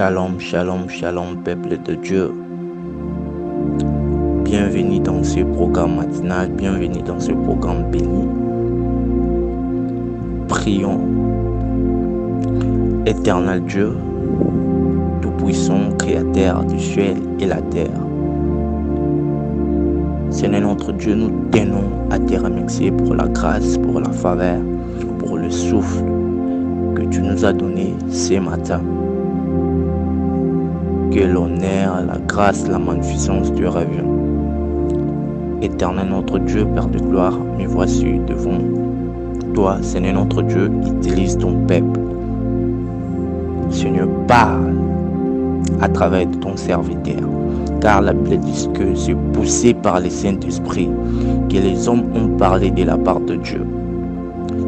Shalom, shalom, shalom, peuple de Dieu. Bienvenue dans ce programme matinal, bienvenue dans ce programme béni. Prions. Éternel Dieu, tout-puissant, créateur du ciel et la terre. Seigneur notre Dieu, nous tenons à te remercier pour la grâce, pour la faveur, pour le souffle que tu nous as donné ce matin. Que l'honneur, la grâce, la magnificence te reviennent. Éternel notre Dieu, Père de gloire, me voici devant toi, Seigneur notre Dieu, utilise ton peuple. Seigneur, parle à travers de ton serviteur. Car la Bible dit que c'est poussé par le Saint-Esprit que les hommes ont parlé de la part de Dieu.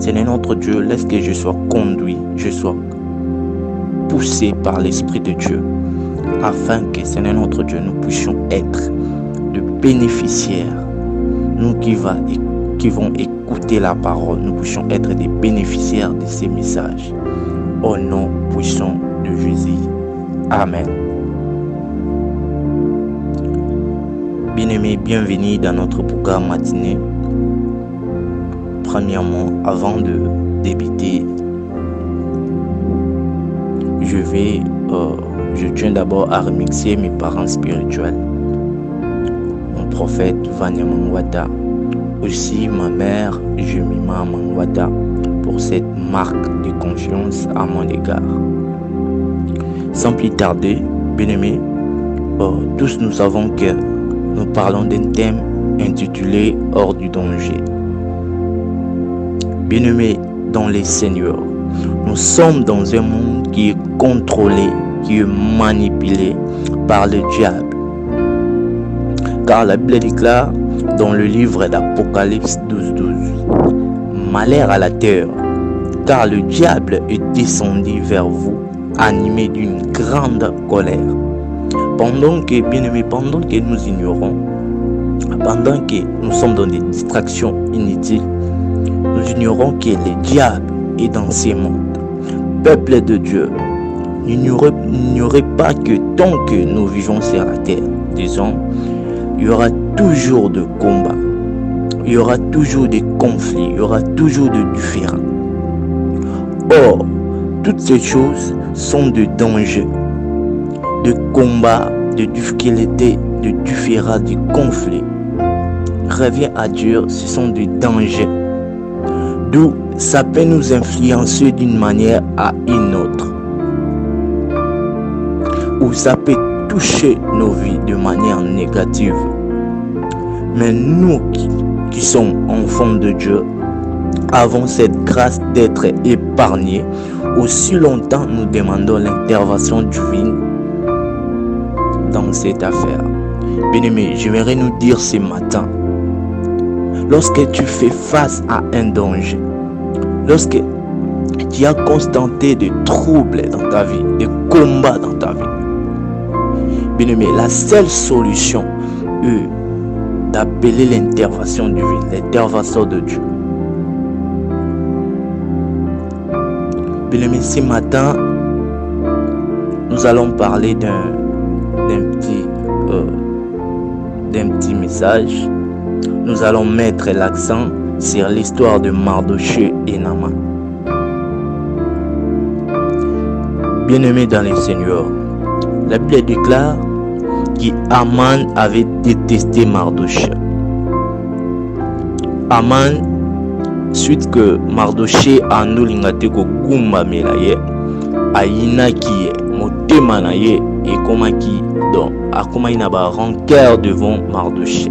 Seigneur notre Dieu, laisse que je sois conduit, je sois poussé par l'Esprit de Dieu, afin que, Seigneur notre Dieu, nous puissions être de bénéficiaires. Nous qui vont écouter la parole, nous puissions être des bénéficiaires de ces messages. Au nom puissant de Jésus. Amen. Bien-aimés, bienvenue dans notre programme matinée. Premièrement, avant de débuter, je tiens d'abord à remercier mes parents spirituels, mon prophète Vania Mangwata, aussi ma mère Jemima Mangwata, pour cette marque de confiance à mon égard. Sans plus tarder, bien-aimés, tous nous savons que nous parlons d'un thème intitulé « Hors du danger ». Bien-aimés dans les Seigneurs, nous sommes dans un monde qui est contrôlé, qui est manipulé par le diable. Car la Bible déclare dans le livre d'Apocalypse 12:12, « Malheur à la terre, car le diable est descendu vers vous, animé d'une grande colère. » Pendant que, bien-aimés, pendant que nous ignorons, pendant que nous sommes dans des distractions inutiles, nous ignorons que le diable est dans ces mondes. Peuple de Dieu, n'ignorez pas que tant que nous vivons sur la terre, disons, il y aura toujours de combats, il y aura toujours des conflits, il y aura toujours de différends. Or, toutes ces choses sont de danger, de combats, de difficultés, de différends, de conflits. Reviens à Dieu, ce sont des dangers. D'où ça peut nous influencer d'une manière à une autre. Ou ça peut toucher nos vies de manière négative. Mais nous qui sommes enfants de Dieu, avons cette grâce d'être épargnés. Aussi longtemps nous demandons l'intervention divine dans cette affaire. Bien-aimés, j'aimerais nous dire ce matin, lorsque tu fais face à un danger, lorsque tu as constaté des troubles dans ta vie, des combats dans ta vie, bien-aimé, la seule solution est d'appeler l'intervention divine, l'intervention de Dieu. Bien-aimé, ce matin, nous allons parler d'un petit message. Nous allons mettre l'accent sur l'histoire de Mardochée et Naaman. Bien-aimés dans les Seigneurs, la Bible déclare qu'Aman avait détesté Mardochée. Aman, suite que Mardochée a nolingate ko gumba melaye, aina qui motema na ye et comment qui donc a comment il n'a pas rancœur devant Mardochée.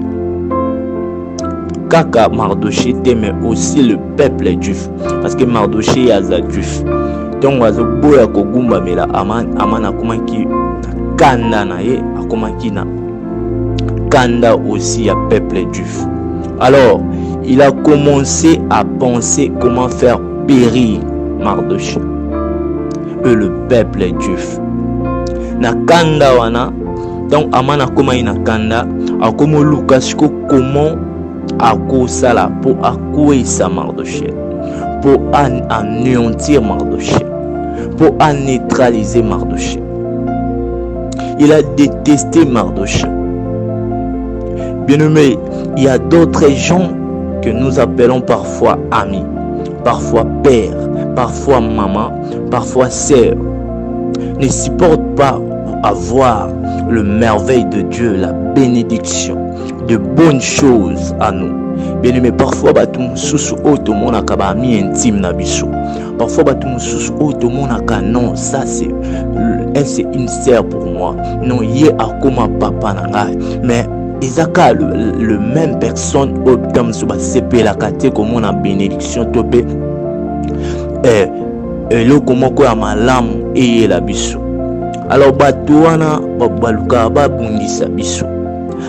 Kaka Mardochée mais aussi le peuple juif, parce que Mardochée est juif. Donc wazo boya ko gumba mela Aman a comment qui kanda na ye, a comment qui na kanda aussi à peuple juif. Alors il a commencé à penser comment faire périr Mardochée et le peuple juif. Na kanda wana, donc Aman a comment il na kanda, a comment Lucas comment a kosala pour akwesa Mardochée, pour anéantir Mardochée, pour neutraliser Mardochée. Il a détesté Mardochée. Bien-aimé, il y a d'autres gens que nous appelons parfois amis, parfois père, parfois maman, parfois sœur, ne supportent pas avoir le merveille de Dieu, la bénédiction, de bonnes choses à nous. Bien-aimé, parfois batum susu otomona ka ba ami intime na biso. Parfois batum susu otomona ka non, ça c'est une sœur pour moi. Non, yé akoma papa na ngai. Mais Isaka le même personne obtam so ba sepe la kate comme on a bénédiction topé. Eloko moko ya malamu eyela biso. Alors bato wana baluka babungisa biso.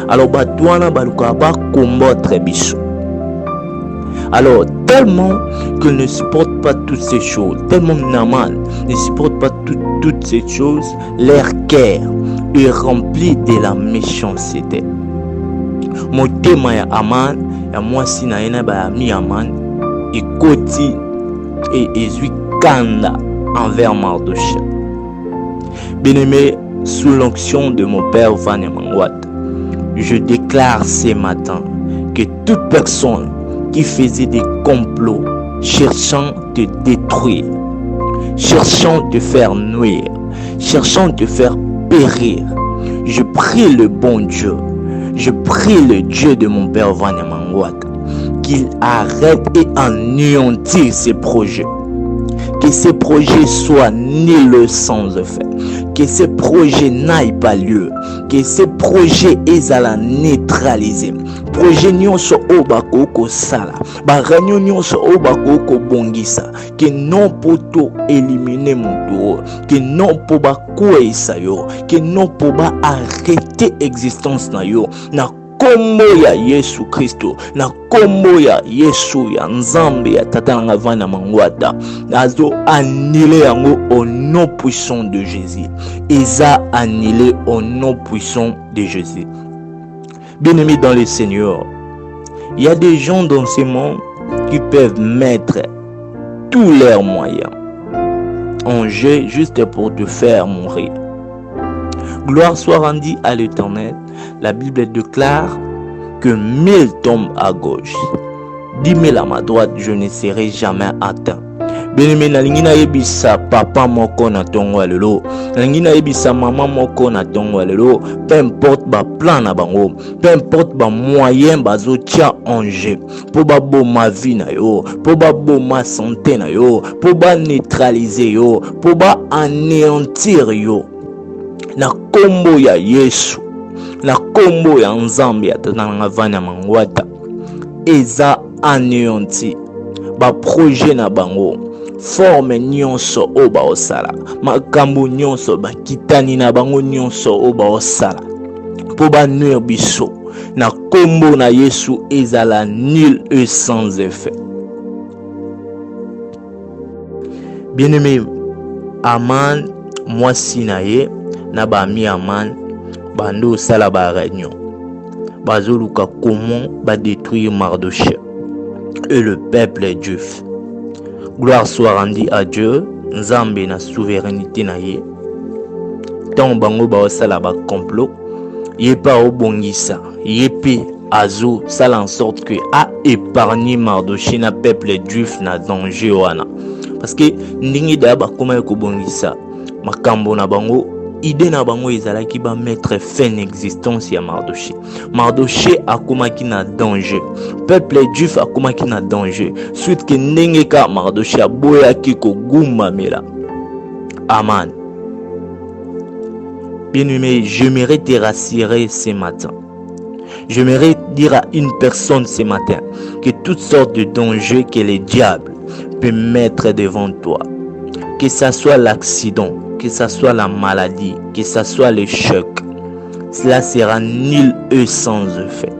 Alors bato wana baluka bakombotre biso. Alors tellement qu'ils ne supportent pas toutes ces choses, tellement Naaman ne supporte pas toutes ces choses, leur cœur est rempli de la méchanceté. Motema ya Aman ya mwasi na yena ba ami Aman ekoti et ezui kanda envers Mardochée. Bien-aimé, sous l'onction de mon père Vania Mangwat, je déclare ce matin que toute personne qui faisait des complots cherchant de détruire, cherchant de faire nuire, cherchant de faire périr, je prie le bon Dieu, je prie le Dieu de mon père Vania Mangwat qu'il arrête et anéantisse ces projets. Que ces projets soient nuls sans effet. Que ces projets n'aillent pas lieu. Que ces projets aient à la neutraliser. Projet nyonso obako ko sala. Baranyo nyonso obako ko bongisa. Que non poto éliminer mon tour. Que non po ba kouesa yo. Que non po ba arrêter existence na yo. Na kombo ya Yesu Kristo, na kombo ya Yesu ya Nzambe ya Tata na Vania Mangwata, nazo annulé yango au nom puissant de Jésus. Eza annulé au nom puissant de Jésus. Bien-aimés dans le Seigneur, il y a des gens dans ce monde qui peuvent mettre tous leurs moyens en jeu juste pour te faire mourir. Gloire soit rendue à l'Éternel. La Bible déclare que 1000 tombent à gauche, 10 000 à ma droite, je ne serai jamais atteint. Bien-aimé, nalingi na yebisa papa moko na tongo lelo, nalingi na yebisa maman moko na tongo lelo, peu importe ba plan na bango, peu importe ba moyen bazo tia en jeu, pour ba boma vie na yo, pour ba boma santé na yo, pour ba neutraliser yo, pour ba anéantir yo. Na kombo ya Yesu, na kombo ya Nzambe ya Tata na Vania Mangwata, eza anéanti ba projet na bango, forme nyonso o ba osala, makambo nyonso ba kitani na bango nyonso o ba osala, po ba nuire biso, na kombo na Yesu ezala nul et sans effet. Bien-aimé, Aman mwasi na ye na ba mi Aman bando sala ba réunion bazoluka comment ba détruire Mardochée et le peuple juif. Gloire soit rendue à Dieu, Nzambe na souveraineté na ye. Tant bango ba sala ba complot, ye pa obongisa, ye pe azo sala en sorte que a épargné Mardochée na peuple juif na danger wana. Parce que ndingi da ba koma ko bongisa makambo na bango, idée na bango ezalaki ba mettre fin existence ya Mardochée. Mardochée akomaki na danger, peuple juif akomaki na danger, suite que ndenge ka Mardochée aboyaki ko gumbamela Aman. Bien-aimé, j'aimerais te rassurer ce matin. J'aimerais dire à une personne ce matin que toutes sortes de dangers que le diable peut mettre devant toi, que ça soit l'accident, que ça soit la maladie, que ça soit le choc, cela sera nul et sans effet.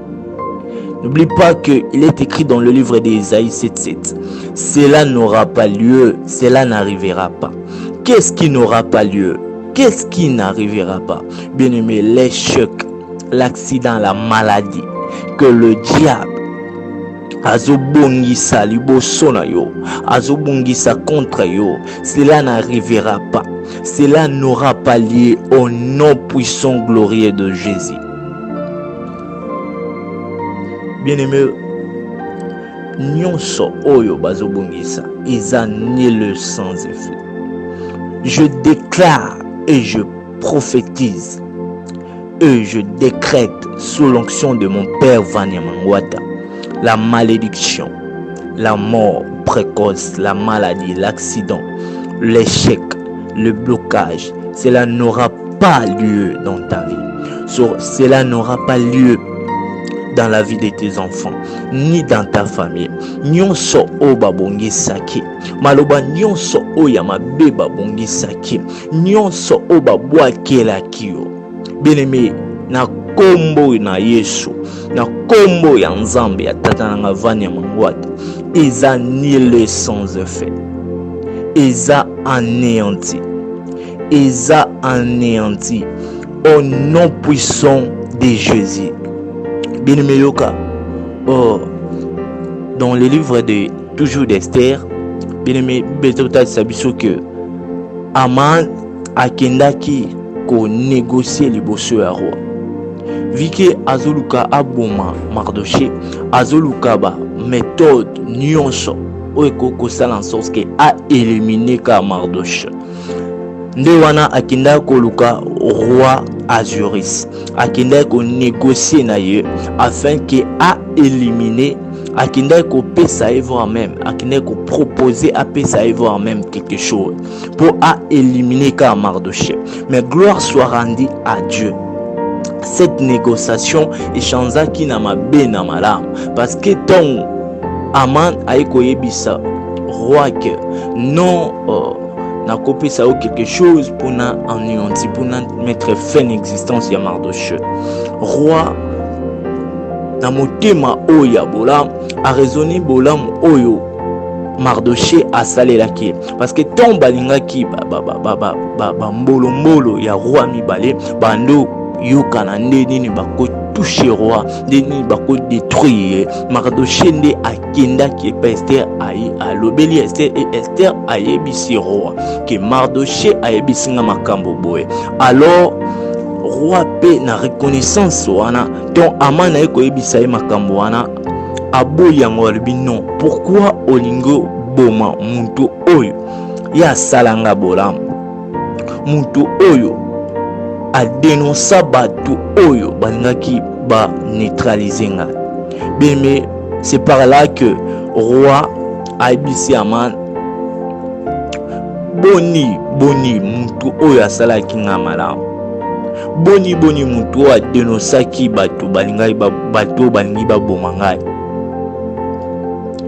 N'oublie pas qu'il est écrit dans le livre d'Ésaïe 7:7. Cela n'aura pas lieu, cela n'arrivera pas. Qu'est-ce qui n'aura pas lieu? Qu'est-ce qui n'arrivera pas? Bien-aimé, les chocs, l'accident, la maladie, que le diable azobongisa liboso na yo, azobongisa contre yo, cela n'arrivera pas. cela n'aura pas lieu au nom puissant glorieux de Jésus. Bien-aimé, nyonso oyo bazobongisa eza nul sans effet. Je déclare et je prophétise et je décrète sous l'onction de mon père Vania Mangwata la malédiction, la mort précoce, la maladie, l'accident, l'échec, le blocage. Cela n'aura pas lieu dans ta vie. Cela n'aura pas lieu dans la vie de tes enfants, ni dans ta famille. Nyonso o babongisaki, maloba nyonso o ya mabe babongisaki, nyonso o babwakelaki yo. Bien-aimé, na kombo na Yesu, na kombo ya Nzambe ya tata nanga Vania Mangwata, eza nul sans effet, eza anéanti, eza anéanti au nom puissant de Jésus. Bien-aimé yoka, dans le livre de toujours d'Esther, bien-aimé Betota sabiso que Aman akendaki ko négocier liboso ya roi. Vike azoluka aboma Mardoché, azoluka ba méthode nyonso oyo kosala en sorte que a éliminer ka Mardoché. Nde wana akenda koluka roi Azuris, akenda ko négocier na ye afin que a éliminer, akenda ko pesa voir même, akenda ko proposer à pesa voir même quelque chose pour a éliminer ka Mardoché. Mais gloire soit rendue à Dieu. Cette négociation échangeaki na mabe na malam parce que ton Aman aiko yebisa roi que non na kopesa o quelque chose pour na anéantir, pour na mettre fin à l'existence ya Mardoché. Roi na motema oya bolam a raisonné bolam oyo Mardoché a salelaki parce que ton balingaki mbolo ya roi mibale bando yokana nde nini bako toucher roi nde nini bako détruire Mardoché nde akendaki epa Esther ayi alobeli Esther et Esther ayebisi roi que Mardoché ayebisinga makambo boye. Alors roi pe na reconnaissance wana ton Aman ayekoyebisa ye makambo wana aboyango alobi non, pourquoi olingo boma muntu oyo ya salanga bolam, muntu oyo a dénoncé batu oyo balingaki ba neutraliser nga. Bien, mais c'est par là que roi aibisi Aman boni muntu oyo asalaki nga malamu, boni muntu oyo a dénoncé ki batu balingai batu balingi baboma ngai,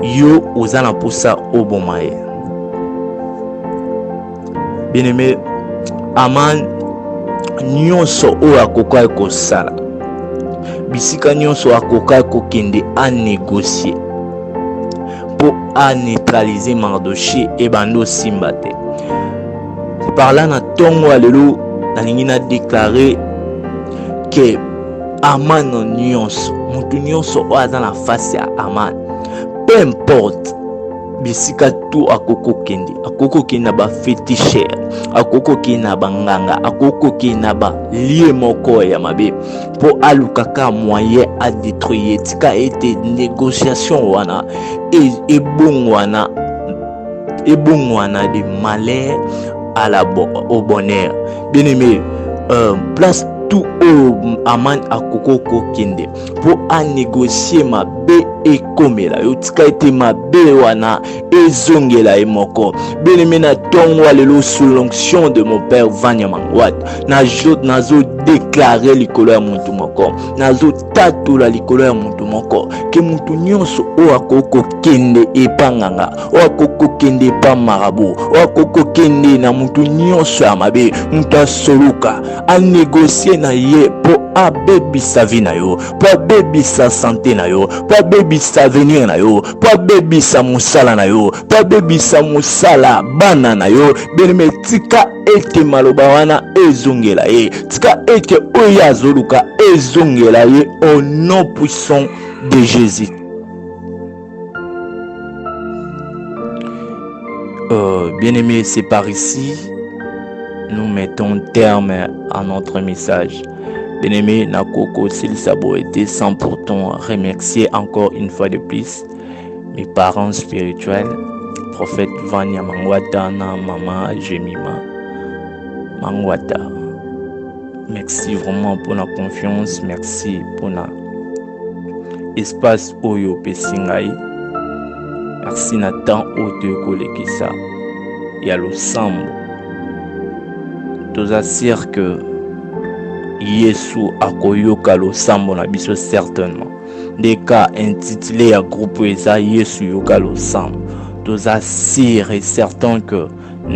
yo ozana posa oboma ye. Bien aimé, Aman nyonso oyo akoka kosala, bisika nyonso akoka kokende a négocier pour a neutraliser Mardoché et bando simba te. C'est par là na tongo alelo nalingi na déclarer que Aman nyonso, mutu nyonso oyo aza na face ya Aman, peu importe bisika tu akoko kende na ba féticheur, akoko kende na banganga, akoko kende na ba lié moko ya mabe pour alukaka moyen à détruire tika ete négociation wana et bongwana de malheur à au bonheur. Bien aimé, place tout au Aman akoko kende pour a négocier ma be et comme la yotika ete mabe wana ezongela emoko. Bien aimé na tongo alelo sous l'onction de mon père Vania Mangwata nazo déclarer likolo ya muntu moko, nazo tatula likolo ya muntu moko ke muntu nyonso o akoko kende epanganga, o akoko kende pa marabu, o akoko kende na muntu nyonso ya mabe, muntu asoluka a négocier na ye po abebisa vie na yo, po abebisa santé na yo, po abebisa avenir na yo, po abebisa musala na yo, po abebisa musala bana na yo. Bien tika ete maloba wana ezongela ye, tika ete oyo azoluka ezongela ye au nom puissant de Jésus. Bien aimé, c'est par ici nous mettons terme à notre message. Bien-aimé, Nakoko Silisabo était sans pourtant remercier encore une fois de plus mes parents spirituels, prophète Vania Mangwata na Mama Jemima Mangwata. Merci vraiment pour la confiance, merci pour l'espace Oyo Pesingai. Merci Nathan Ote Kolekisa. Et à l'ensemble, tous assure que Yesu akoyoka losambo na biso certainement. Des cas intitulés à groupe Eza Yesu yoka losambo. Tous assure et certain que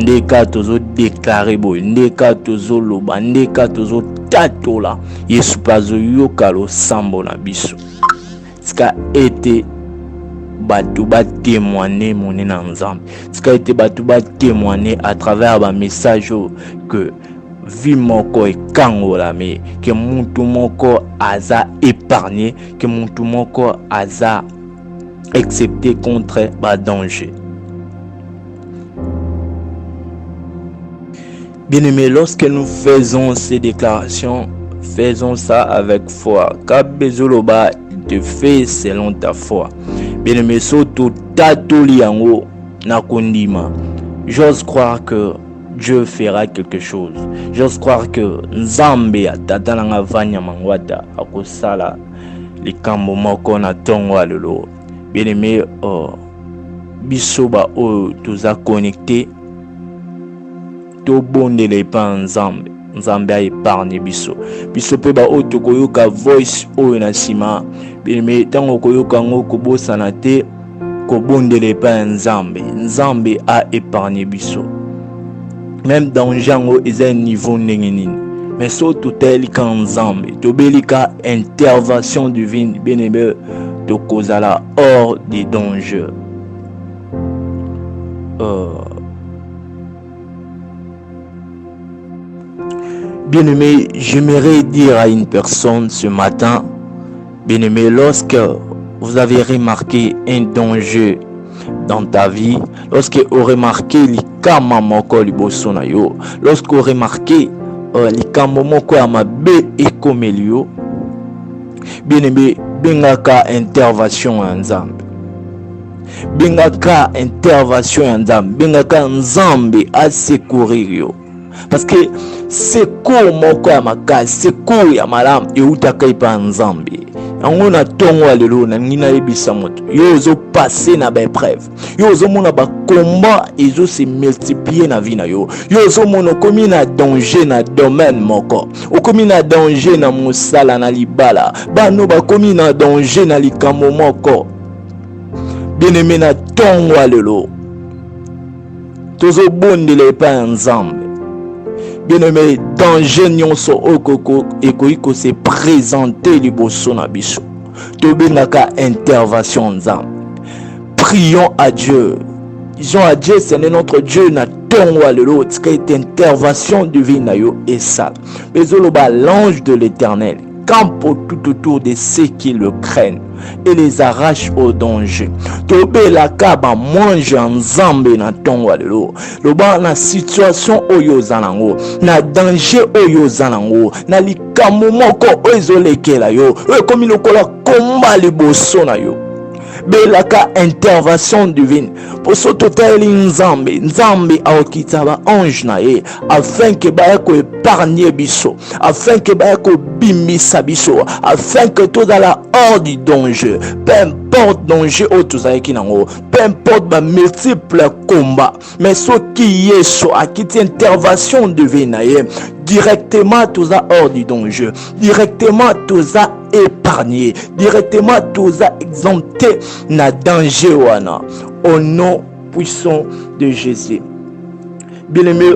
des cas tozo déclaré boy, des cas tozo loba, des cas tozo tatola. Yesu pazo yoka losambo na biso. Ce qui a été batu ba témoigner mon ensemble. Ce qui a été batu ba témoigner à travers un message que vie moko e kangola mais que muntu moko aza épargné, que muntu moko aza excepté contre ba danger. Bien-aimés, lorsque nous faisons ces déclarations, faisons ça avec foi. Kabezoloba te fait selon ta foi. Bien-aimés, soto tatoli yango nakondima. J'ose croire que Dieu fera quelque chose. J'ose croire que Nzambe atatalanga vanya mangwata akosala likambo moko na tongo alelo. Bien-aimé, bisoba o toza connecté to bondele pa Nzambe. Nzambe a épargné biso. Biso pe ba o tokoyoka voice o na sima. Bien-aimé, tango koyoka ngo kobosana te ko bondele pa Nzambe. Nzambe a épargné biso. Même dans Django, ils ont un niveau négatif. Mais surtout tel qu'en Zambie, tu belika intervention divine, bien aimé, de cause à la hors des dangers. Bien aimé, j'aimerais dire à une personne ce matin, bien aimé, lorsque vous avez remarqué un danger dans ta vie, lorsque vous remarquez les kama moko liboso na yo, lorsque vous remarquez les kama moko amabe ekomelio, bien aimé, bengaka intervention en Nzambe, bengaka intervention en Nzambe, bengaka Nzambe a secourir yo, parce que secours moko ya makasi, secours ya malamu eutaka ipa Nzambe. Yango na tongo alelo na ngina yebisa moto yo ozo passer na ba épreuve, yo ozo mona ba combat ezo se multiplier na vie na yo, yo ozo mona komi na danger na domaine moko, okomi na danger na mosala na libala, bano ba komi na danger na likambo moko. Bien aimé, na tongo alelo tozo bondele pa Nzambe. Bien aimé, danger nyonso okoko ekoiko se présenter liboso na biso. Tobengaka intervention Nzambe. Prions à Dieu. Disons à Dieu, c'est notre Dieu na tongo alelo tika ete intervention divine na yo et ça. Bezoloba l'ange de l'Éternel campe tout autour de ceux qui le craignent et les arrache au danger. Tobe la kaba mange Nzambe na tongo alelo. Loba na situation oyo zanango, na danger oyo zanango, na likambo moko ezolekela yo, komi lokola komba liboso na yo. Belaka intervention divine pour sototeli Nzambe. Nzambe aokita ba ange na ye afin que ba ko épargner biso, afin que ba ko bimbisa biso, afin que tout dans la hors du danger, peu importe danger au tout ça qui nango, peu importe ba multiples combats, mais ce qui Yesu a quitté intervention divine na ye directement tout ça hors du danger, directement tout ça épargné, directement tout ça exempté na danger wana au nom puissant de Jésus. Bien aimé,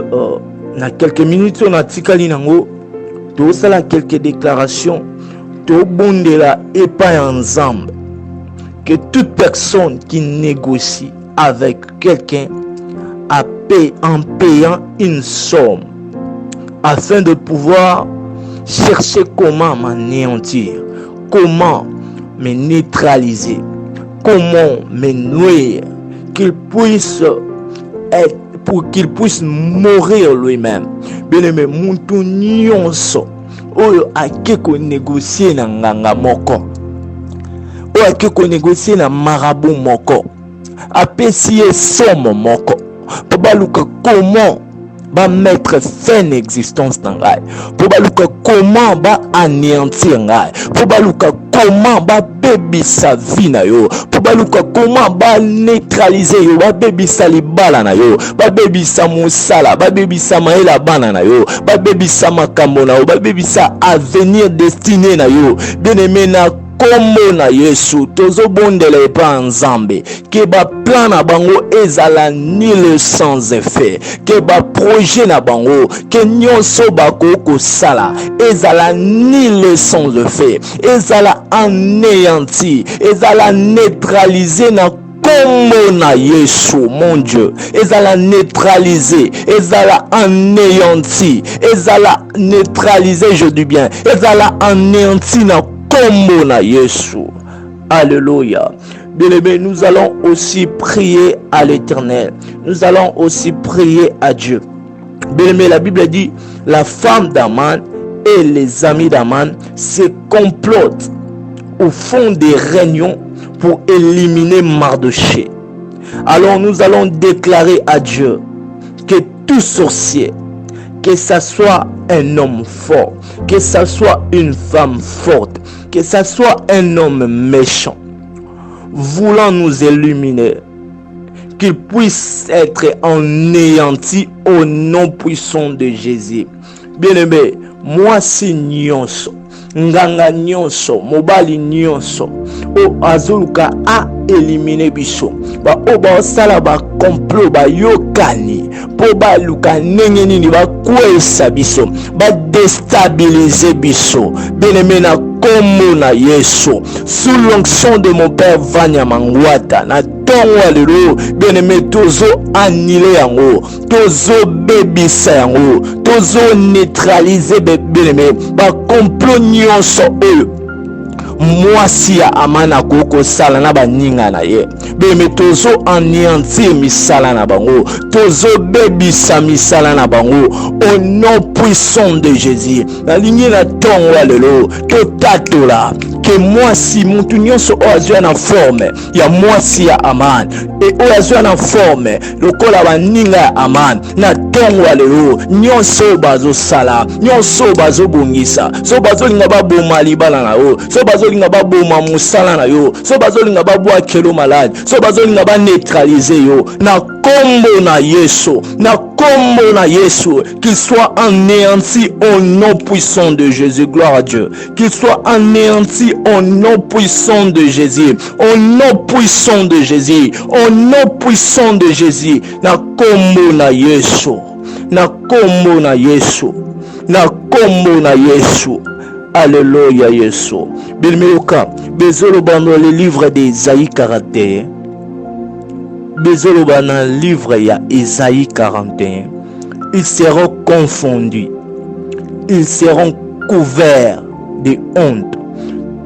na quelques minutes on a tikali nango to sala quelques déclarations to bondela epa ensemble que toute personne qui négocie avec quelqu'un en payant une somme afin de pouvoir chercher comment m'anéantir, comment me neutraliser, comment me nuire, qu'il puisse pour qu'il puisse mourir lui-même. Bien-aimé, muntu nyonso oyo akeko négocier na nganga moko, oyo akeko négocier na marabout moko, apesi ye somme moko, po baluka comment ba mettre fin à existence dans ngai, po baluka comment ba anéantir ngai, po baluka comment ba bebisa vie na yo, po baluka comment ba neutraliser yo, ba bebisa libala na yo, ba bebisa musala, ba bebisa maela bana na yo, ba bebisa makambo na yo, ba bebisa avenir destiné na yo. Bien-aimé, na kombo na Yesu tozobondela epa nzambe ke ba plan na bango ezala nul sans effet, ke ba projet na bango ke nyonso bakoko sala ezala nul sans effet, ezala anéanti, ezala neutralisé na kombo na Yesu. Mon Dieu, ezala neutralisé, ezala anéanti, ezala neutralisé, je dis bien, ezala anéanti na kombo na Yesu. Alléluia. Bien-aimés, nous allons aussi prier à l'Éternel. Nous allons aussi prier à Dieu. Bien-aimés, la Bible dit, la femme d'Aman et les amis d'Aman se complotent au fond des réunions pour éliminer Mardochée. Alors nous allons déclarer à Dieu que tout sorcier, que ça soit un homme fort, que ça soit une femme forte, que ça soit un homme méchant, voulant nous éliminer, qu'il puisse être anéanti au nom puissant de Jésus. Bien-aimé, moi c'est nyonso, nganga nyonso, mobali nyonso, o azuluka a éliminer biso, ba o ba sala ba complot ba yokani, po ba luka nenge nini ba kwesa biso, ba déstabiliser biso. Bien-aimé, na kombo na Yesu, sous l'onction de mon père Vanya Mangwata, na tongo alelo, bien-aimé, tozo annulé yango, tozo bebisa yango, tozo neutraliser bien-aimé, ba complot nyonso oyo mwasi ya amana koko sala na baninga na ye. Bien-aimé, tozo anéantir misala na bango, tozo bebisa misala na bango au nom puissant de Jésus. Na ligne na tongo alelo, que tatola que mwasi muntu nyonso oyo na forme ya mwasi ya Aman et oyo na forme lokola baninga ya Aman, na tongo alelo nyonso bazo sala, nyonso bazo bongisa, so bazo linga baboma libala na yo, so bazo linga baboma musala na yo, so bazo linga babwa kelo malade, so bazo linga ba neutraliser yo na kombo na Yesu, na kombo na Yesu, qu'il soit anéanti au nom puissant de Jésus. Gloire à Dieu. Qu'il soit anéanti au nom puissant de Jésus, au nom puissant de Jésus, au nom puissant de Jésus. Na kombo na Yesu, na kombo na Yesu, na kombo na Yesu. Alléluia Yesu. Bilmeuka, bezolo bando le livre d'Ésaïe 41. Bezolo bando le livre ya Ésaïe 41. Ils seront confondus. Ils seront couverts de honte.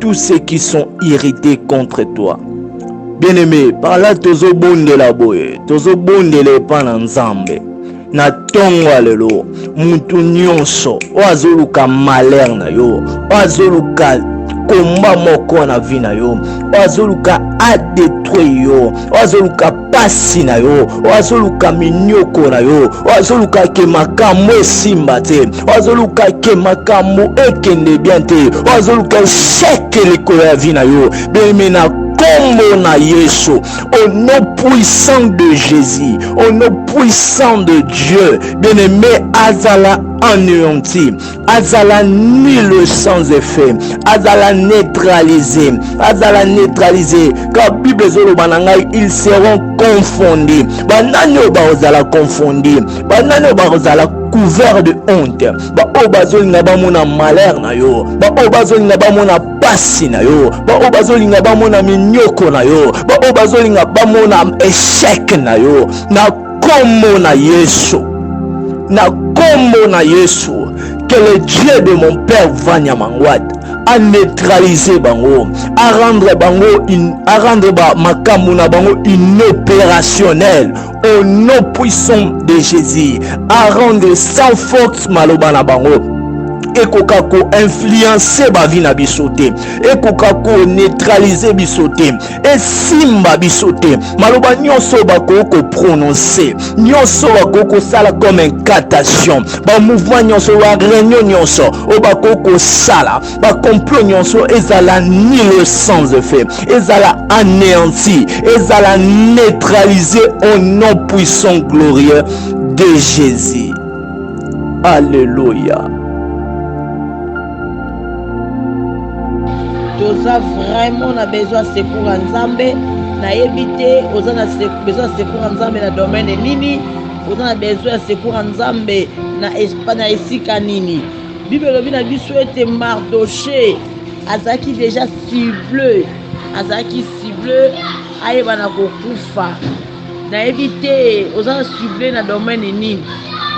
Tous ceux qui sont irrités contre toi. Bien-aimé, par là tozo bonde la boye, tozo bonde le pan nzambe. Na tongo alelo, mutu nyonso, oazoluka malheur na yo, oazoluka komba moko na vie na yo, oazoluka adetruire yo, oazoluka pasi na yo, oazoluka minyoko na yo, oazoluka ke makambo esimba te, oazoluka ke makambo ekende bien te, oazoluka échec likolo ya vie na yo. Bien-aimé, na kombo na Yesu, au nom puissant de Jésus, au nom puissant de Dieu, bien-aimé, azala anéanti, azala nul sans effet, azala neutralisé, car Bible zolo banangai, ils seront confondus. Banani bazala confondus, banani bazala couvert de honte, ba obazolinga bamona malheur na yo, ba obazolinga bamona pasi na yo, ba obazolinga bamona minyoko na yo, ba obazolinga bamona échec na yo. Na kombo na Yesu, na kombo na Yesu, que le Dieu de mon père Vanya Mangwata à neutraliser bango, à rendre makambo na bango inopérationnel au nom puissant de Jésus, à rendre sans force maloba na bango. Ekoka ko influencer ba vie na bisote, ekoka ko neutraliser bisote, et simba bisote maloba nyonso bakoko prononcer, nyonso bakoko sala comme incantation, ba mouvement nyonso wa réunion nyonso o bakoko sala, ba complot nyonso ezala nul sans effet, ezala anéanti, ezala neutralisé au nom puissant glorieux de Jésus. Alléluia. Toza vraiment na besoin de secours en Nzambe, na éviter oza na besoin de secours en Nzambe na domaine nini, oza na besoin de secours en Nzambe na esika nini. Bible lobi na biso ete Mardoché azaki déjà ciblé, ayeba na kokufa. Na éviter oza ciblé na domaine nini,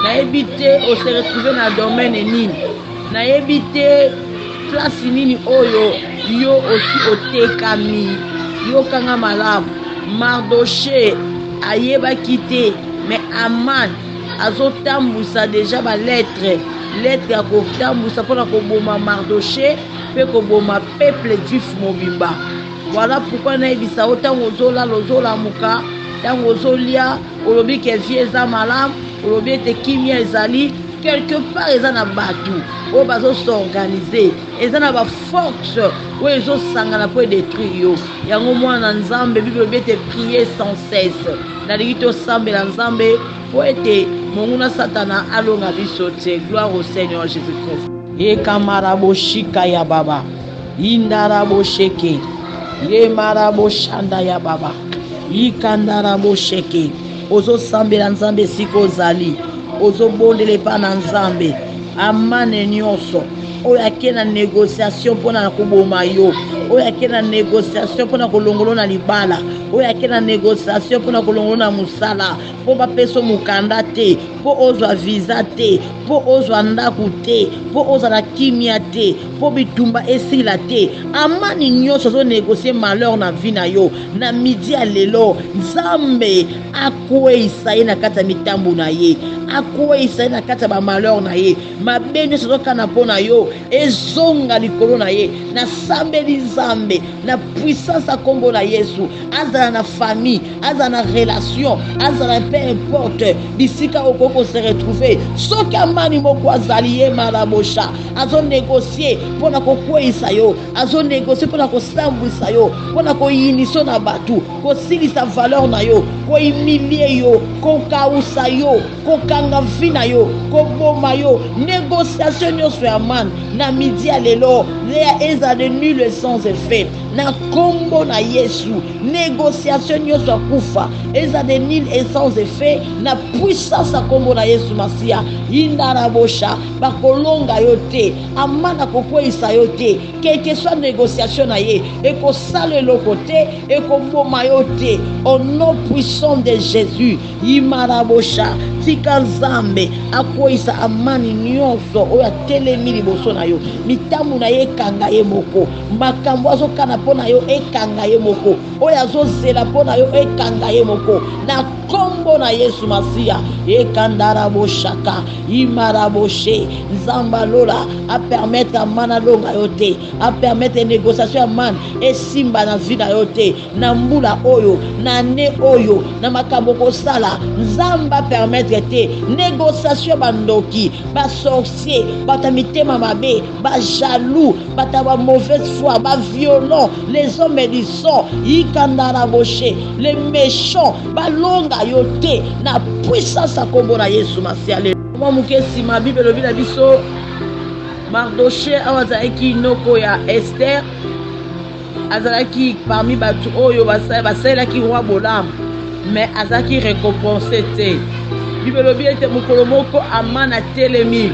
na éviter o se retrouver na domaine nini, na éviter place nini oyo yo aussi otekami, yo kanga malamu. Mardoché ayebaki te, mais Aman azotambusa déjà ba lettre ya kotambusa mpona koboma Mardoché mpe koboma peuple juif mobimba. Voilà pourquoi nayebisa o ntango ozolala ozolamuka, ntango ozolia olobi ke vie eza malamu, olobi ete kimia ezali quelque part, eza na batu oyo bazos'organiser, eza na baforce oyo ezosangana mpo edétruire yo. Yango mwana Nzambe Bible elobi ete prier sans cesse, nalingi tosambela Nzambe mpo ete monguna Satana alonga biso te. Gloire au Seigneur Jésus-Christ. Ekamaraboshika ya baba, indarabosheke, yemaraboshanda ya baba, ikandarabosheke. Ozosambela Nzambe siko ozali, ozobondela epa na Nzambe amane nyonso oyo ake na négociation mpona koboma yo, oyo ake na négociation mpona kolongolo na libala, oyo ake na négociation mpona kolongolo na musala, mpo bapesa mokanda te, mpo ozwa visa te, mpo ozwa ndako te, mpo ozala kimia te, mpo bitumba esila te. Amani nyonso azonégocie malheur na vi na yo. Na midi ya lelo Nzambe akweyisa ye na kati ya mitambo na ye, akweyisa ye na kati ya bamalheur na ye. Mabe nyonso ezokana mpo na yo ezonga likolo na ye. Nasambeli Nzambe na puissance ya kombo na Yesu, azala na famille, azala na relation, azala peu importe bisika okoko se retrouver, soki amani moko azali ye malabosha azonégocie mpona kokweyisa yo, azonégocie mpona kosambwisa yo, mpona koyiniso na batu, kosilisa valeur na yo, kohumilie yo, kokausa yo, kokanga vi na yo, koboma yo. Négociation nyonso ya mani na midi ya lelo eza de nul sans effet na kombo na Yesu. Négociation nyonso ya kufa eza de nul et sans effet na puissance ya kombo na Yesu Masia. Indarabosha bakolonga yo te, amana kokweyisa yo te, quelque soit négociation na ye ekosala eloko te, ekoboma yo te, au nom puissant de Jésus. Imarabosha tika Nzambe akweyisa amani nyonso oyo atelemi liboso na yo. Mitambo na ye ekanga ye moko, makambo azokana mpo na yo ekanga ye moko, oyo azozela mpo na yo ekanga ye moko, na kombo na Yesu Masia. Ekandaraboshaka imaraboshe Nzamba lola a permettre amana longa yo te, a permettre négociation amana esimba na vie na yo te, na mbula oyo, na ne oyo, na makambo kosala Nzamba permettre te. Négociation bandoki, ba sorcier, bata mitema mabe, ba jaloux, bata ba mauvaise foi, ba violent, les hommes du sang, ikandaraboshe, les méchants, ba longa yo te, na puissance ya kombo na Yesu Masia. Mwa mukesi ma Bible lobi na biso Mardoché awazalaki noko ya Esther, azalaki parmi batu oyo basalaki roi bolamu, mais azalaki récompensé te. Bible lobi ete mokolo moko Amana telemi,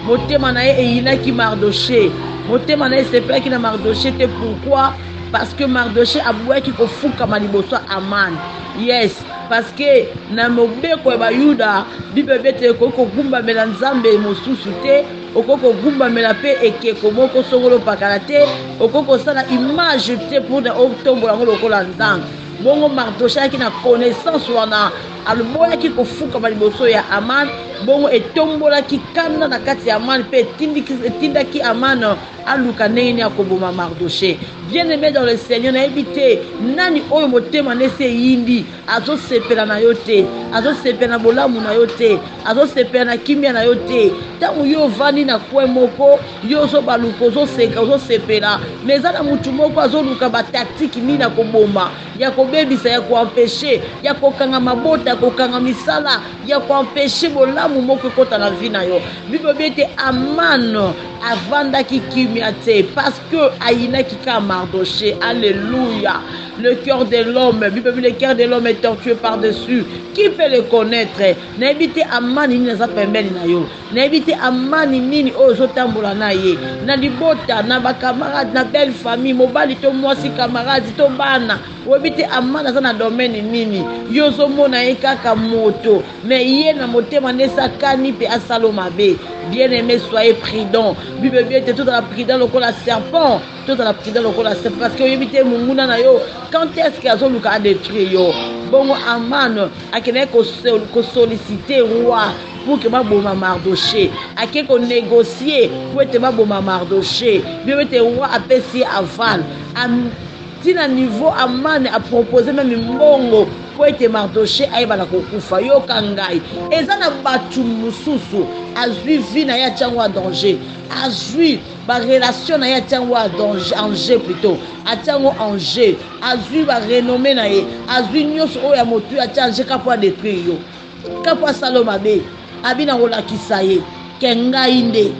motema na ye eyinaki Mardoché, motema na ye sepelaki na Mardoché te. Pourquoi? Parce que Mardoché abouaki kofukama liboso Aman. Yes, parce que na mobeko ya Bayuda Bible bete ko gumba mela Nzambe mosusu te, okoko gumbamela pe ekeko moko songolo pakala te okoko sala image te pour otombola ngo lokola nzambe bongo Mardoché ayaki na connaissance wana aloboyaki kofukama liboso ya Aman bongo etombolaki kanda na kati ya Aman pe etindaki Aman aluka ndenge nini akoboma Mardoché. Bien aimé dans le Seigneur, nayebi te nani oyo motema nese yindi azosepela na yo te, azosepela na bolamu na yo te, azosepela na kimia na yo te. Ntango yo ovandi na kwe moko yo ozobaluka ozoseka ozosepela me eza na mutu moko azoluka bataktiki nini ya koboma ya kobebisa ya koampeshe ya kokanga mabota ya kokanga misala ya koampeshe bolamu moko ekota na vi na yo. Bible bi ete Aman avandaki kimia te parce que ayinaki ka Mardoché. Alléluia. Le cœur de l'homme, Bible dit le cœur de l'homme est tortueux par-dessus. Qui peut le connaître? N'habite Aman nini za pembeni na yo. N'habite Aman nini ozo tambola na ye. Na libota na ba camarade na belle famille, mobali to mwasi camarade to bana. Obite Aman za na domaine nini. Yo zo mona ye kaka moto. Mais ye na motema nesa kani pe asalo mabe. Bien-aimé, soyez prudents. Bible dit tout dans la prudence lokola la serpent. Tout dans la prudence lokola la serpent. Parce que yebite munguna na yo. Quand est-ce qu'il a luka a détruit yo? Bon, Aman a quelqu'un qui solliciter roi pour que ma boma Mardoché. A quelqu'un qui négocier pour que ma boma Mardoché. Bible dit roi a payé aval. Si na niveau Aman a proposé même mbongo pour être Mardoché aïba la kokufa yo kangai. Eza na batu mususu azui vie na ya tiango en danger. Azui ba relation na ya tiango en danger plutôt. A tiango en danger. Azui ba renommé na ye. Azui nyoso oya motu ya tiango kapo détruire yo. Kapo saloma be. Abina rola kisaye. Kenga inde.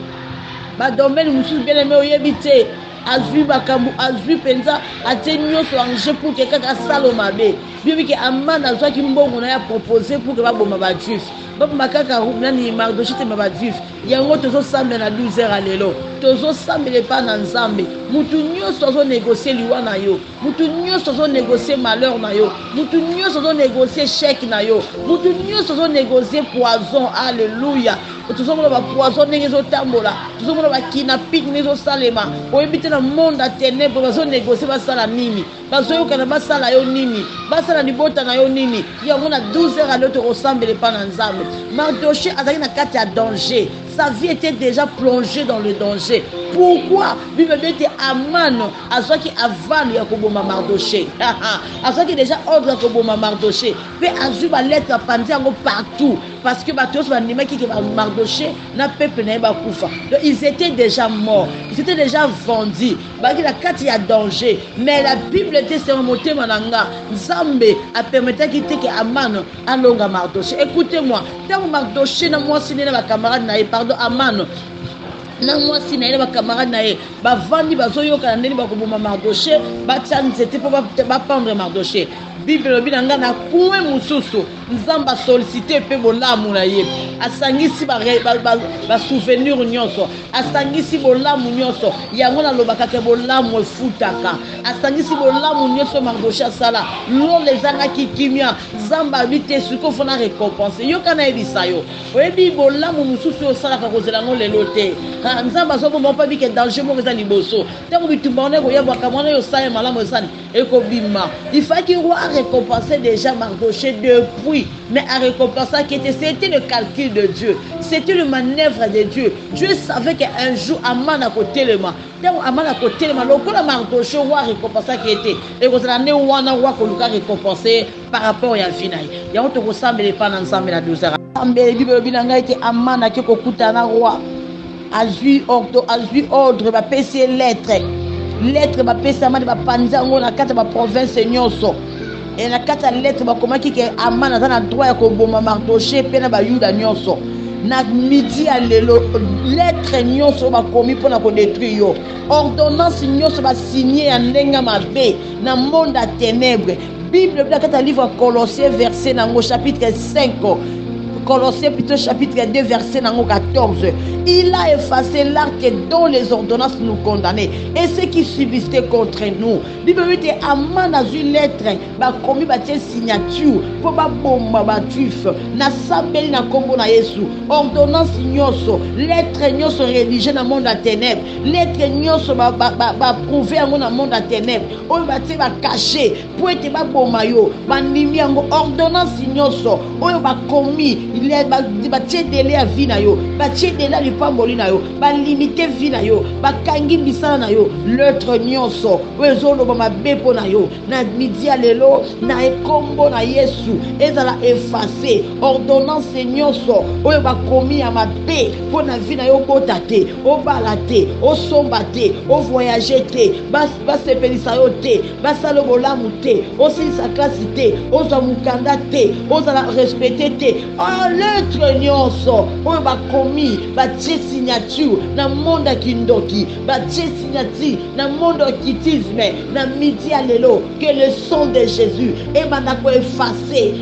Ba domaine mususu bien aimé oyebite. Azui bakambu azui penza atie nyoso anje pour que kaka saloma be bibi ke Aman azwaki mbongo na ya proposer pour que baboma ba juif baboma kaka nani Mardoché te ba juif yango tozo sambe na 12h alelo tozo sambe le pa na nzambe mutu nyoso tozo négocier liwa na yo mutu nyoso tozo négocier malheur na yo mutu nyoso tozo négocier chèque na yo mutu nyoso tozo négocier poison. Alléluia. Tozo mona ba poison ndenge zo tambola tozo mona ba kidnapping ndenge zo salema oyebite na monde a ténèbres bazo négocier basala nini bazo yokana basala yo nini basala libota na yo nini yango na 12h alelo to ressemble pas na nzambe. Mardoché azali na kati ya danger. Sa vie était déjà plongée dans le danger. Pourquoi? Bible dit Aman azwaki aval ya koboma Mardoché. Azwaki déjà ordre ya koboma Mardoché. Pe azwi ba lettre pandi yango partout parce que batos bandimaki ke Mardoché na peuple na ba kufa. Donc ils étaient déjà morts. Ils étaient déjà vendus. Baki la kati ya danger. Mais la Bible était sur motema nanga. Nzambe a permetaki te ke Aman alonga Mardoché. Écoutez-moi, tant Mardoché na mwasi na ba camarade na pardon Aman na mwasi na ye ba camarade na ye bavandi bazoyoka na ndeni bakoboma Mardoché batia nzete po bapendre Mardoché. Bible bi nanga na kuwe mususu nzamba solliciter pe bolamu na ye asangisi ba souvenir nyonso asangisi bolamu nyonso yango na lobaka ke bolamu efutaka asangisi bolamu nyonso Mardoché asala lo lezanga kimia nzamba bite suko fona récompenser yo kana ebisa yo oyebi bolamu mususu osalaka kozela ngo lelo te nzamba azoboma pa bike danger mo eza liboso tango bitumbane ko yabwaka mwana yo sala malamu esani ekobima. Il fallait qu'il récompenser déjà Mardoché depuis, mais à récompenser qui était, c'était le calcul de Dieu, c'était le manœuvre de Dieu. Dieu savait qu'un jour Aman a côté le main. Donc Aman a côté le main. Donc la Mardoché roi récompenser qui était, et vous allez wana roi que Lucas récompenser par rapport à Finaï. Il y a autre ressemble les pas ensemble la 12h. La Bible binanga que Aman a que kokutana roi. Azui ordre va passer lettre ba pesa mali ba panza ngo na kata ba province nyonso et na kata lettre ba komaki ke Aman aza na droit ya koboma Mardoché pe na ba yuda nyonso na midi ya lelo lettre nyonso ba komi pona ko détruire yo ordonnance nyonso ba signer ya ndenga mabe na monde à ténèbres. Bible la kata livre Colossiens verset nango chapitre 5 Colossiens plutôt chapitre 2 verset 14. Il a effacé l'acte dont les ordonnances nous condamnaient et ce qui subsistait contre nous. Bible dit aman dans une lettre ba commis ba signature pour ba bomba ba tuif na sambeli na kombo na Yesu. Ordonnance nyonso, lettre nyonso religieux na monde à ténèbres, lettre nyonso ba prouver yango na monde à ténèbres. Oyo ba te ba caché pour être ba bomba yo, ba nimi yango ordonnance nyonso oyo ba commis il est ba tie délai à vie na yo, ba tie délai li pamboli na yo, ba limiter vie na yo, ba kangi bisana na yo, lettre nyonso oyo zolo ba mabepo na yo na midi ya lelo na ekombo na Yesu ezala effacer ordonnance nyonso oyo ba commis ya mabe po na vie na yo bota te, obala te, osomba te, o voyager te, ba sepelisa yo te, ba salo bolamu te, osilisa klasi te, ozwa mukanda te, ozala respecter te. Lettre nyonso oyo ba commis ba tie signature na monde kindoki, ba tie signature na monde occultisme na midi ya lelo que le sang de Jésus ebanda ko effacer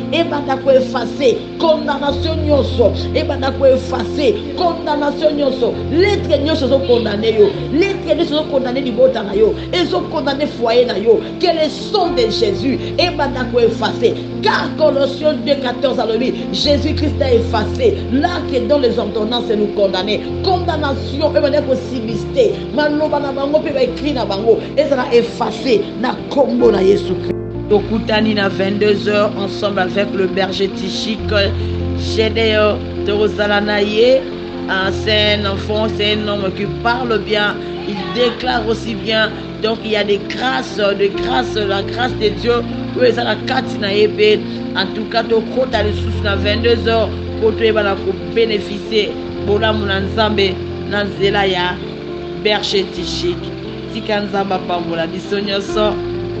condamnation nyonso, ebanda ko effacer condamnation nyonso, lettre nyonso zo condamner yo, lettre nyonso zo condamner libota na yo, ezo condamner foyer na yo, que le sang de Jésus ebanda ko effacer. Car Colossiens 2:14 alobi Jésus-Christ a effacé l'acte dont les ordonnances nous condamnaient. Condamnation ebanda ko subsister maloba na bango pe ba écrit na bango ezala effacer na kombo na Yesu Christ. Tokutani na 22h ensemble avec le berger Tichik Gédéon Torozalanaye. C'est un enfant, c'est un homme qui parle bien, il déclare aussi bien. Donc il y a des grâces, la grâce de Dieu. En tout cas, tu as les sous à 22h pour te bénéficier. Bola Mounanzambe, Nanzela ya berger Tichik. Tikanzamba Pambola, Bisonyoso.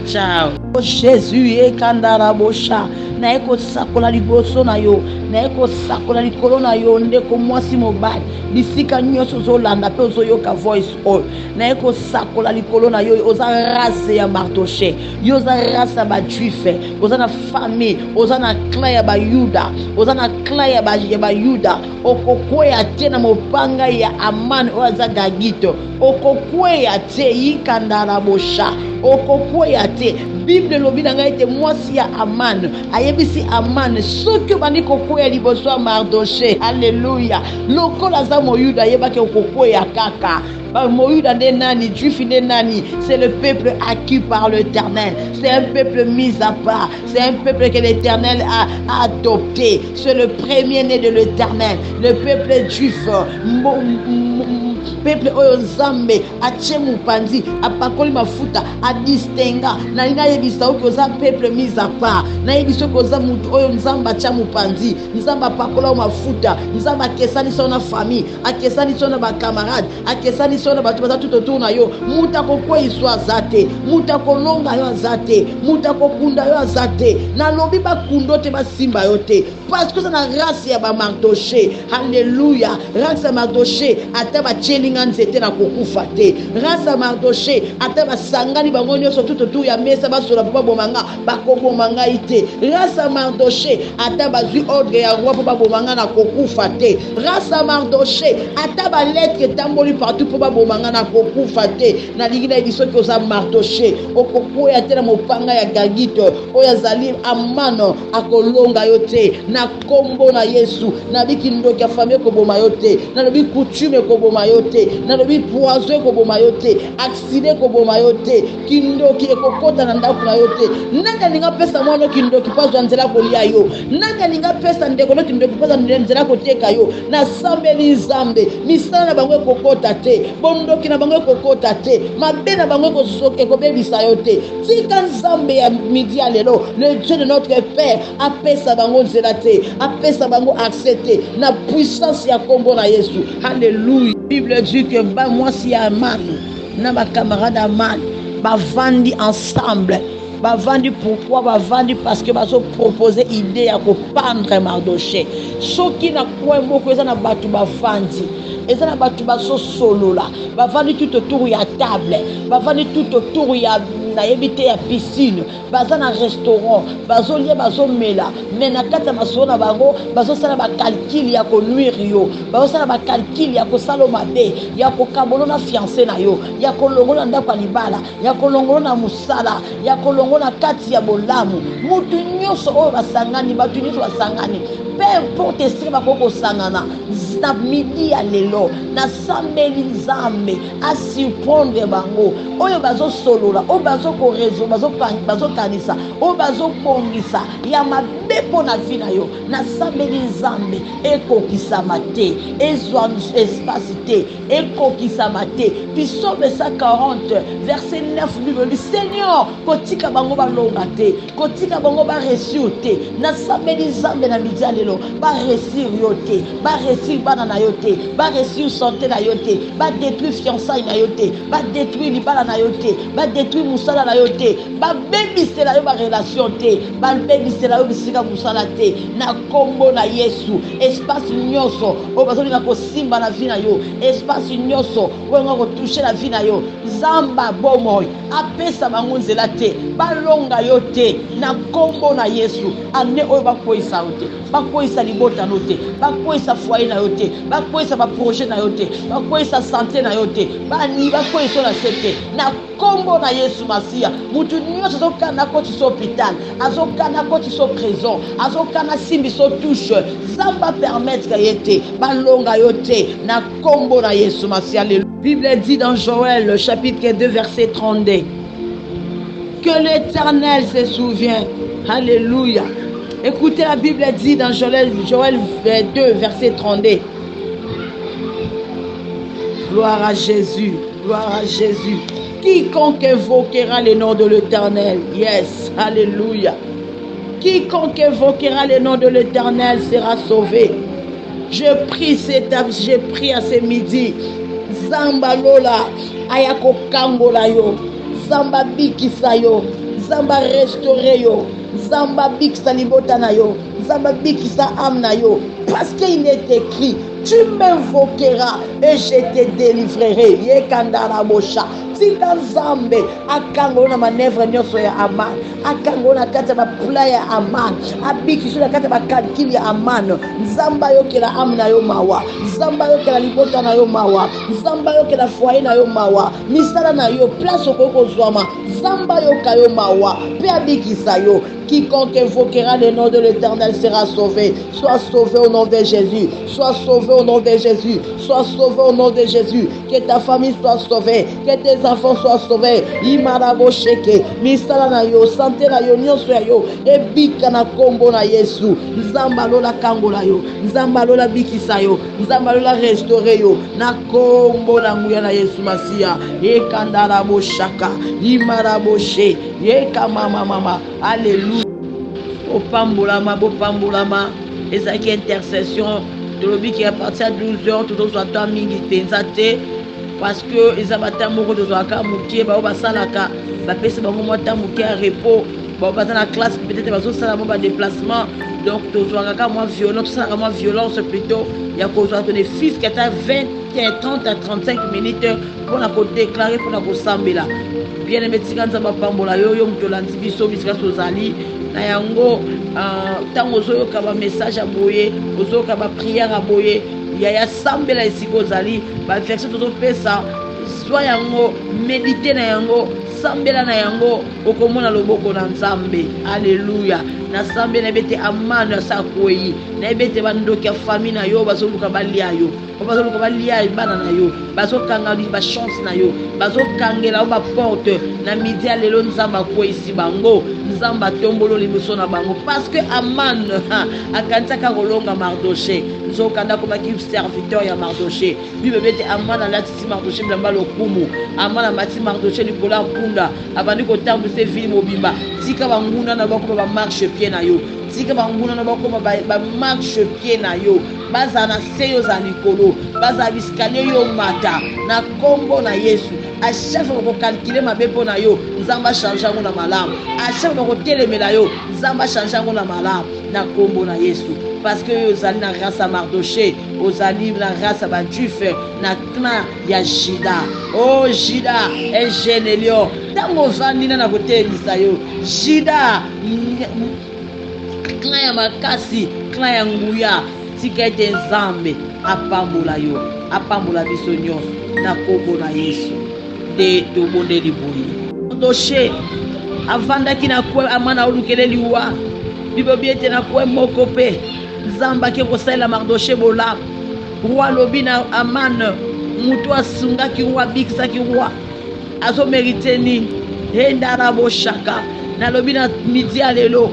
Ciao. Jésus e kandara bosha na eko sakola liboso na yo, na eko sakola likolo na yo ndeko mwasi mobali bisika nyonso zolanda pe ozoyoka voice oyo na eko sakola likolo na yo oza race ya Mardoché, yo oza race ya bajuife, oza na famille, oza na clan ya bayuda, oza na clan ya bayuda, okokweya te na mopanga ya Aman oyo aza Gagito, okokweya te yikandara bosha, okokweya te. Bible lobi na ngai te mwasi ya Aman ayebisi Aman soki bandi kokweya liboso ya Mardoché. Alléluia. Lokola za moyuda ayebaki okokweya kaka. Moïda de nani, juif de nani, c'est le peuple acquis par l'Éternel. C'est un peuple mis à part. C'est un peuple que l'Éternel a adopté. C'est le premier-né de l'Éternel. Le peuple juif. Peuple oyo Nzambe atie mupanzi apakoli mafuta adistinga na ina yebisa oki oza peuple mis à part na yebisa oki oza mutu oyo Nzambe atia mupanzi, Nzambe apakola mafuta, Nzambe akesani so na famille, akesani so na ba camarade, akesani so na batu baza tout autour na yo, muta kokweiswa azate, muta kolonga yo azate, muta kokunda yo azate, na lobi bakundo te basimba yo te, parce que ça na grâce ya ba Mardoché. Alléluia. Grâce à Mardoché ata ba chelinga nzete na kokufa te, grâce à Mardoché ata ba sangani bango nyonso tout autour ya mesa basola po babomanga bakobomanga ite, grâce à Mardoché ata bazwi ordre ya roi po babomanga na kokufa te, grâce à Mardoché ata ba lettre tamboli partout po babomanga na kokufa te. Na lingi na biso ko za Mardoché okokoya te na mopanga ya Gagito oya zali Amano akolonga yo te na kombo na Yesu. Na biki ndoki ya famille ko boma yo te, na biki coutume ko boma yo te, na biki poison ko boma yo te, accident ko boma yo te, kindoki ekokota na ndako na yo te. Nanga linga pesa mwana kindoki pazo nzela ko lia yo, nanga linga pesa ndeko no kindoki pazo nzela ko teka yo. Na sambeli Nzambe misala na bango ekokota te, bondoki na bango ekokota te, mabe na bango ekosoke ko bebisa yo te. Tika Nzambe ya midi ya lelo, le Dieu de notre Père apesa bango nzela te, apesa bango accepter na puissance ya kombo na Yesu. Alléluia. Bible dit que ba mwasi ya Aman na ba camarade Aman bavandi ensemble. Bavandi pourquoi? Bavandi parce que bazo proposer idée ya kopandre Mardoché. Soki na kwa moko eza na batu bavandi, eza na batu baso solola, bavandi tout autour ya table, bavandi tout autour ya nayebi te ya piscine baza na restaurant bazolia bazomela mais na kati ya masolo na bango bazosala bacalcule ya konuire yo bazosala bacalcule ya kosala mabe ya kokabolo na fiancé na yo ya kolongola ndako ya libala ya kolongola na musala ya kolongola kati ya bolamu mutu nyonso oyo basangani bato nyonso basangani peu importe esika bakoki kosangana na midi ya lelo nasambeli nzambe asurprendre bango oyo bazosolola oyo bazokanisa oyo bazobongisa ya mabe mpo na vi na yo nasambeli nzambe ekokisama te ezwa espace te ekokisama te. Psaume 140 verset 9 bible Seigneur kotika bango balonga te kotika bango baresir te nasambeli nzambe na midi ya lelo baresir yo te baresir bana na yo te baresir santé na yo te badétruire fiançailles na yo te badétruire libala na yo te badétruire musala na yo te babebisela yo barelation te babebisela yo bisika musala te na kombo na Yesu espace nyonso oyo bazolinga kosimba na vi na yo espace nyonso oyo nga kotouche na vi na yo zamba bomoi apesa bango nzela te balonga yo te na kombo na Yesu ane oyo bakweyisa yo te bakweyisa libota no te bakweyisa foyer na yo te bakweyisa baprojet na yo te bakweyisa santé na yo te bakweyisa na se te na kombo na Yesu Masiya mutu nyonso azokana koti so hôpital azokana koti so prison azokana simbi so touche zamba permettre ye te balonga yo te na kombo na Yesu Masiya. La Bible dit dans Joël chapitre 2 verset 32 que l'Éternel se souvient. Alléluia. Écoutez, la Bible dit dans Joël 2 verset 32. Gloire à Jésus, gloire à Jésus. Quiconque invoquera le nom de l'Éternel, yes, alléluia. Quiconque invoquera le nom de l'Éternel sera sauvé. Je prie à ce midi. Zamba lola ayako kangola yo. Zamba bikisa yo. Zamba restaurer yo. Zamba bikisa libota na yo. Zamba bikisa âme na yo. Parce qu'il est écrit, tu m'invoqueras et je te délivrerai. Yekandara bosha. Tika nzambe akango na manevre nyonso ya Aman akango na kati ya bapla ya Aman abikiso na kati ya bakalkili ya Aman nzamba yokela âme na yo mawa nzamba yokela libota na yo mawa nzamba yokela foyer na yo mawa misala na yo place okoki kozwama nzamba yoka yo mawa mpe abikisa yo. Quiconque invoquera le nom de l'Éternel sera sauvé. Sois sauvé au nom de Jésus. Sois sauvé au nom de Jésus. Sois sauvé au nom de Jésus. Que ta famille soit sauvée. Que tes enfants soient sauvés. Imarabo sheke. Misala na yo. Santé na yo. Nyonso ya yo. Ebika na kombo na Yesu. Nzamba lola kangola yo. Nzamba lola bikisa yo. Nzamba lola restaurer yo. Na kombo na nguya na Yesu Masiya. Ekandara bo shaka. Imarabo she. Eka mama. Alléluia. Bopambolama, ezaki intercession de l'obi qui est parti à 12h, tout le temps mingi tenzate parce que ezabata moko de zoaka mukie ba basalaka ba pesa ba mota mukie à repos ba bata na classe peut-être ba sala mo ba déplacement donc to zoaka moi violence ça vraiment violence plutôt ya ko zoaka les fils qui étaient 30 à 35 minutes pour la déclarer pour la sambela bien aimé tikanza ba pambola yo mtolandi biso bisika sozali na yango tango ozoyoka ba message aboye ozoyoka ba prière aboye ya sambela esiko zali ba verset tozopesa zwa yango méditer na yango sambela na yango okomona loboko na Nzambe. Alléluia. Na sambela na bete amano ya sakoyi na bete bandoki ya famille na yo bazoluka balia yo bazoluka balia bana na yo bazokanga ba chance na yo bazokangela ba porte na midi ya lelo Nzamba koyisi bango Nzamba tombolo liboso na bango parce que Aman akantaka kolonga Mardoché nzokanda koma ki serviteur ya Mardoché bible bete Aman alati Mardoché blamba lokumu Aman amati Mardoché likola punda abandi kotambuse ville mobimba tika banguna na bako ba marche pied na yo tika banguna na bako ba marche pied na yo baza na se yo za likolo baza biskalier yo mata na kombo na Yesu. A chaque fois qu'on calcule ma bébé na yo nzamba changer ngo na malamu. A chaque fois qu'on telemela yo nzamba changer ngo na malamu na kombo na Yesu. Parce que ozali na grâce à Mardoché, ozali na grâce à Juif, na clan ya Jida. Oh Jida, un jeune lion. Tango vandi na côté Elisayo. Jida, clan ya makasi, clan ya nguya, tika ete nzambe apambola yo, apambola biso nyonso na kombo na Yesu. De to bonde liboyi. Mardoché avandaki na kwa amana olukele liwa. Bibo biete na kwa mokope. Zamba ke kosala Mardoché bola roi lobi na Aman mutu asungaki roi bikisaki roi azo mérite ni hendara boshaka na lobi na midi alelo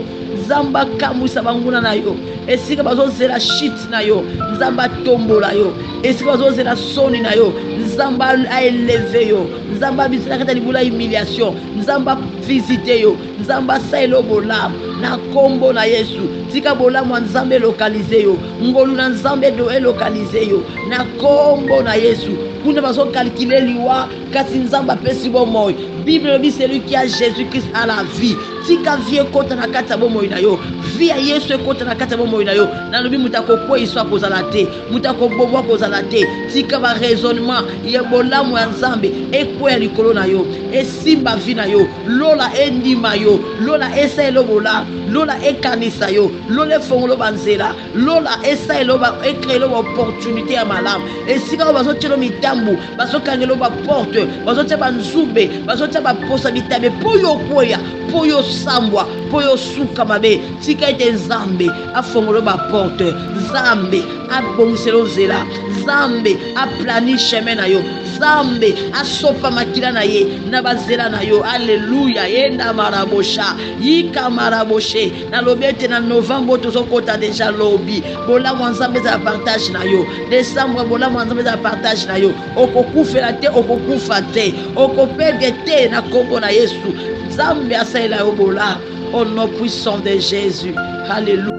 Zamba kamusa banguna na yo esika bazozela shit na yo Nzamba tombola yo esika bazozela soni na yo Nzamba a élevé yo Nzamba bisala kata libula humiliation Nzamba visite yo Nzamba saelo bola na kombo na Yesu tika bola mwa Nzambe localiser yo ngolu na Nzambe do localiser yo na kombo na Yesu kuna bazo calculer liwa kasi Nzamba pesi bo moy Bible dit celui qui a Jésus-Christ à la vie tika vie kota na kata bo moy na yo vie ya Yesu kota na kata bo moy na yo na lobi mutako ko iswa ko zala te mutako bobo ko zala te tika ba raisonnement ye bola mwa Nzambe ekwe ya likolo na yo esimba vie na yo lola endima yo lola eselo bola lola ekanisa yo lola fongolo banzela lola eselo ba ekrelo opportunité ya malamu esika bazo telo mitambu bazo kangelo ba porte bazo tya banzube bazo tya ba posa bitabe poyo koya poyo sambwa poyo suka mabe tika ete Nzambe afongolo ba porte Nzambe abongiselo zela Nzambe aplani chemin na yo Nzambe asopa makila na ye na bazela na yo alleluya yenda marabosha yika maraboshe na lobete na novembre tozokota deja lobi bola Nzambe za partage na yo décembre bola Nzambe za partage na yo okokufela te okokufa te okopege te na kombo na Yesu Nzambe asaila yo bola au nom puissant de Jésus alléluia.